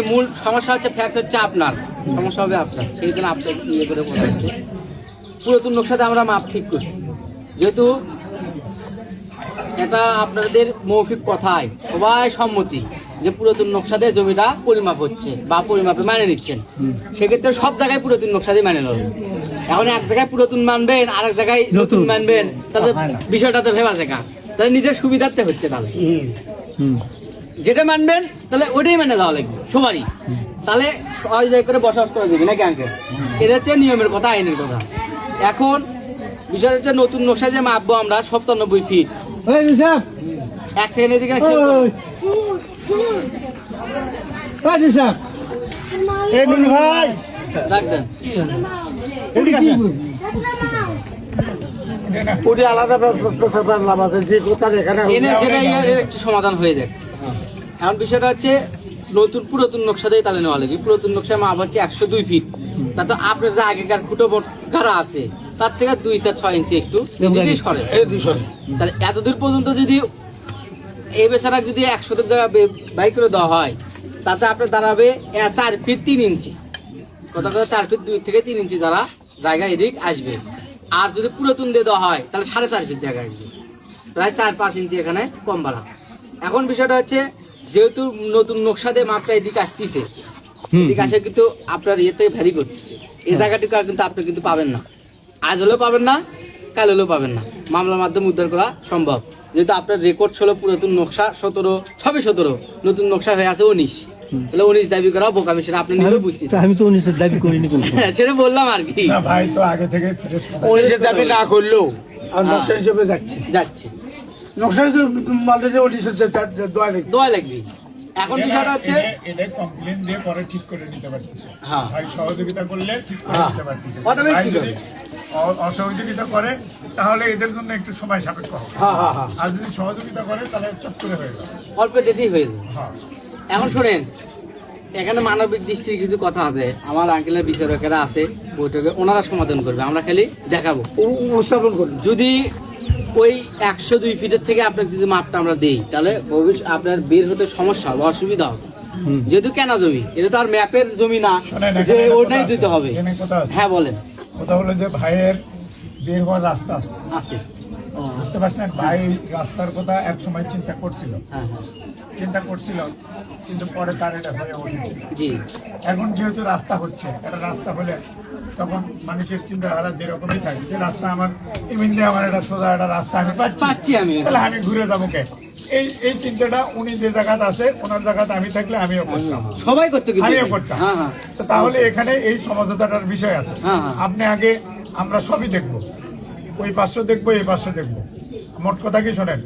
মূল সমস্যা হচ্ছে ফ্যাক্ট হচ্ছে আপনার সমস্যা হবে আপনার, সেই জন্য আপনার ইয়ে করে বলা হচ্ছে। পুরাতন নকশাতে আমরা মাপ ঠিক করছি, যেহেতু এটা আপনাদের মৌখিক কথায় সবাই সম্মতি যে পুরাতন নকশাতে জমিটা পরিমাপ হচ্ছে বা পরিমাপে মানে নিচ্ছেন, সেক্ষেত্রে সব জায়গায় পুরাতন নকশা দিয়ে মানে নেবেন। এখন এক জায়গায় পুরাতন মানবেন, আর এক জায়গায় নতুন মানবেন, তাহলে বিষয়টাতে ভেবা শেখা, তাহলে নিজের সুবিধার্থে হচ্ছে। তাহলে যেটা মানবেন তাহলে ওটাই মানে দেওয়া লাগবে সবারই, তাহলে সবাই জায়গায় করে বসবাস করা যাবে নাকি আঙ্কেল? এটা হচ্ছে নিয়মের কথা, আইনের কথা। এখন বিষয় হচ্ছে নতুন নকশা যে মাপবো আমরা 97 ফিট। এক সেকেন্ডের দিকে রাখবেন, একটু সমাধান হয়ে যায়। এখন বিষয়টা হচ্ছে নতুন পুরাতন নকশা দিয়ে তাহলে নেওয়া লাগে। পুরাতন নকশা মাপ হচ্ছে 102 ফিট। তা তো আপনার যে আগেকার খুঁটো গাড়া আছে তার থেকে 2-6 ইঞ্চি একটু সরে, তাহলে এতদূর পর্যন্ত যদি এই বেচারা যদি 100 জায়গা বাই করে দেওয়া হয়, তাতে আপনার দাঁড়াবে 4 ফিট 3 ইঞ্চি। কথা 4 ফিট 2 থেকে 3 ইঞ্চি দ্বারা জায়গা এদিক আসবে। আর যদি পুরাতন দিয়ে দেওয়া হয় তাহলে 4.5 ফিট জায়গা আসবে, প্রায় 4-5 ইঞ্চি এখানে কম বাড়া। এখন বিষয়টা হচ্ছে যেহেতু নতুন নকশা দিয়ে মাপটা এদিকে আসতেছে, এদিকে আসে কিন্তু আপনার ইয়েতে ভ্যারি করতেছে, এই জায়গাটুকু কিন্তু আপনি কিন্তু পাবেন না, আজ হলেও পাবেন না, কাল হলেও পাবেন না। মামলার মাধ্যমে উদ্ধার করা সম্ভব, যেহেতু আপনার রেকর্ড ছিল পুরাতন নকশা 17, সবই 17, নতুন নকশা হয়ে আছে 19, তাহলে 19 দাবি করা বোকামি, সেটা আপনি নিজেও বুঝতেছেন। আমি তো 19 দাবি করিনি, সেটা বললাম আর কি। না ভাই, তো আগে থেকে 19 দাবি না করলেও আর নকশা হিসেবে যাচ্ছে নকশা হিসেবে মালটা 19 দোয়া লাগবে। এখন বিষয়টা হচ্ছে এটা কমপ্লেইন দিয়ে পরে ঠিক করে নিতে পারতেছে। হ্যাঁ, ভাই সহযোগিতা করলে ঠিক করে নিতে পারতেছে। অটোমেটিক ঠিক হবে। অসহযোগিতা করে তাহলে এদের জন্য একটু সময় সাপেক্ষ হবে। আর যদি সহযোগিতা করে তাহলে চট করে হয়ে যাবে, অল্প ডেটেই হয়ে যাবে। হ্যাঁ। এখন শোনেন, এখানে মানবিক দৃষ্টির কিছু কথা আছে, আমার আঙ্কেলের বিচারকেরা আছে, বৈঠকে ওনারা সমাধান করবে, আমরা খালি দেখাবো, উপস্থাপন করবো। যদি ওই 102 ফিটের থেকে আপনাকে যদি মাপটা আমরা দিই, তাহলে ভবিষ্যৎ আপনার বের হতে সমস্যা হবে, অসুবিধা হবে। যেহেতু কেনা জমি, এটা তো আর ম্যাপের জমি না যে ওটাই দিতে হবে। হ্যাঁ বলেন। কথা হলো যে ভাইয়ের বের হওয়ার রাস্তা আছে, বুঝতে পারছেন? ভাই রাস্তার কথা এক সময় চিন্তা করছিল, কিন্তু পরে তার এটা হয়ে ওঠে। এখন যেহেতু রাস্তা হচ্ছে, এটা রাস্তা হলে তখন মানুষের চিন্তাধারা যেরকমই থাকে যে রাস্তা আমার এমনি, আমার একটা সোজা একটা রাস্তা আমি পাচ্ছি, তাহলে আমি ঘুরে যাবো কে? এই চিন্তাটা উনি যে জায়গাতে আছে, ওনার জায়গাতে আমি থাকলে আমিও করতাম, সবাই করতে, আমিও করতাম। তো তাহলে এখানে এই সমঝোতাটার বিষয় আছে। আপনি আগে আমরা সবই দেখবো, ওই পার্শ্ব দেখবো, এই পার্শ্ব দেখবো। মোট কথা কি শোনেন,